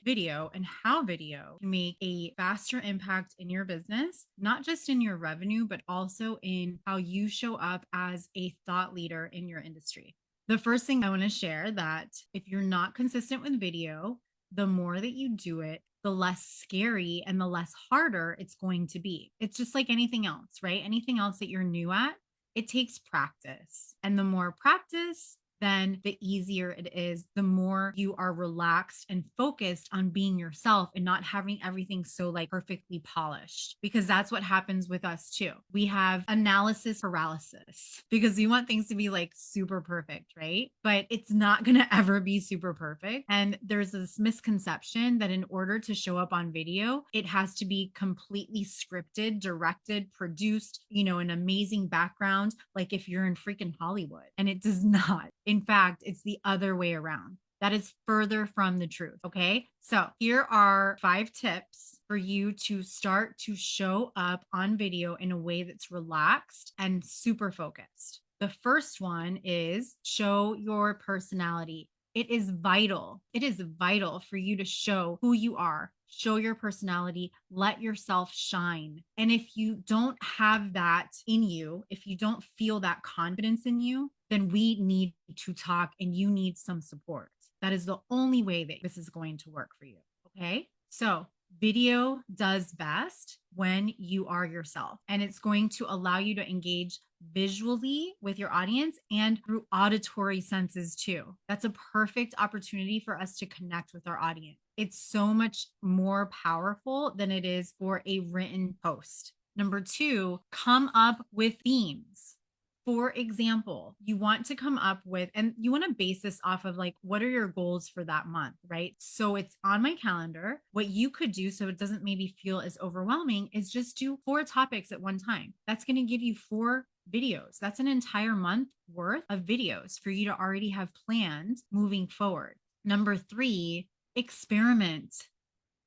video and how video can make a faster impact in your business, not just in your revenue, but also in how you show up as a thought leader in your industry. The first thing I want to share that if you're not consistent with video, the more that you do it, the less scary and the less harder it's going to be. It's just like anything else, right? Anything else that you're new at, it takes practice. And the more practice, then the easier it is, the more you are relaxed and focused on being yourself and not having everything so like perfectly polished. Because that's what happens with us too. We have analysis paralysis because we want things to be like super perfect, right? But it's not going to ever be super perfect. And there's this misconception that in order to show up on video, it has to be completely scripted, directed, produced, an amazing background, like if you're in freaking Hollywood. And it does not. In fact, it's the other way around. That is further from the truth. Okay. So here are 5 tips for you to start to show up on video in a way that's relaxed and super focused. The first one is show your personality. It is vital. It is vital for you to show who you are, show your personality, let yourself shine. And if you don't have that in you, if you don't feel that confidence in you, then we need to talk and you need some support. That is the only way that this is going to work for you. Okay. So video does best when you are yourself, and it's going to allow you to engage visually with your audience and through auditory senses too. That's a perfect opportunity for us to connect with our audience. It's so much more powerful than it is for a written post. Number 2, come up with themes. For example, you want to come up with, and you want to base this off of like, what are your goals for that month, right? So it's on my calendar. What you could do so it doesn't maybe feel as overwhelming is just do 4 topics at one time. That's going to give you 4 videos. That's an entire month worth of videos for you to already have planned moving forward. Number 3, experiment.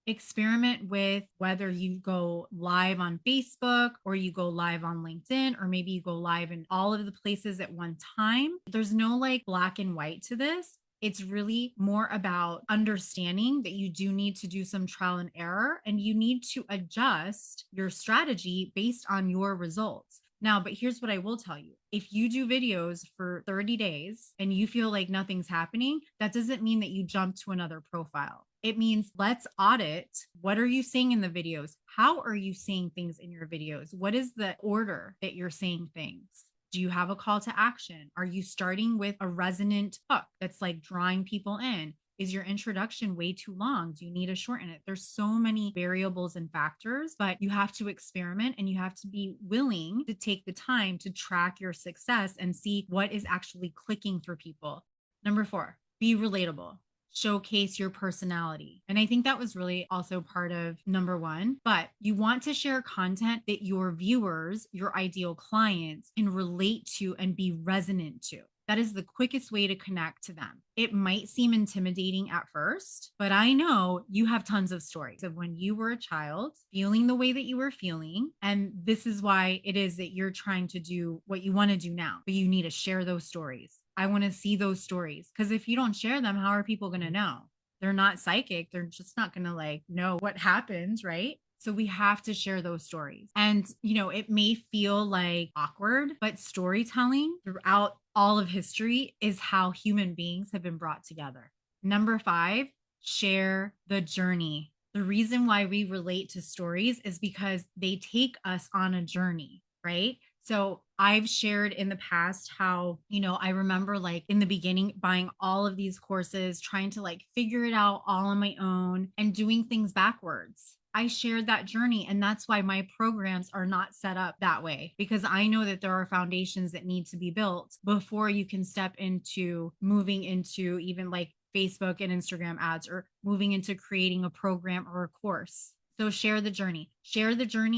Experiment with whether you go live on Facebook or you go live on LinkedIn, or maybe you go live in all of the places at one time. There's no like black and white to this. It's really more about understanding that you do need to do some trial and error and you need to adjust your strategy based on your results. Now, but here's what I will tell you. If you do videos for 30 days and you feel like nothing's happening, that doesn't mean that you jump to another profile. It means let's audit. What are you saying in the videos? How are you saying things in your videos? What is the order that you're saying things? Do you have a call to action? Are you starting with a resonant hook that's like drawing people in? Is your introduction way too long? Do you need to shorten it? There's so many variables and factors, but you have to experiment and you have to be willing to take the time to track your success and see what is actually clicking for people. Number 4, be relatable. Showcase your personality. And I think that was really also part of number 1, but you want to share content that your viewers, your ideal clients can relate to and be resonant to. That is the quickest way to connect to them. It might seem intimidating at first, but I know you have tons of stories of when you were a child feeling the way that you were feeling. And this is why it is that you're trying to do what you want to do now, but you need to share those stories. I want to see those stories because if you don't share them, how are people going to know? They're not psychic. They're just not going to like know what happens, right? So we have to share those stories. And, it may feel like awkward, but storytelling throughout all of history is how human beings have been brought together. Number 5, share the journey. The reason why we relate to stories is because they take us on a journey, right? So I've shared in the past how, I remember like in the beginning buying all of these courses, trying to like figure it out all on my own and doing things backwards. I shared that journey. And that's why my programs are not set up that way, because I know that there are foundations that need to be built before you can step into moving into even like Facebook and Instagram ads or moving into creating a program or a course. So share the journey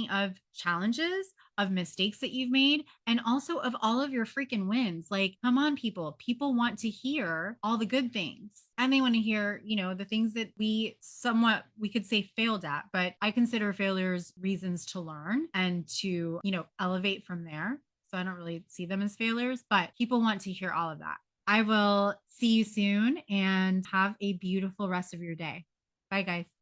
of challenges, of mistakes that you've made, and also of all of your freaking wins. Like, come on, people want to hear all the good things, and they want to hear, the things that we could say failed at, but I consider failures reasons to learn and to, elevate from there. So I don't really see them as failures, but people want to hear all of that. I will see you soon and have a beautiful rest of your day. Bye, guys.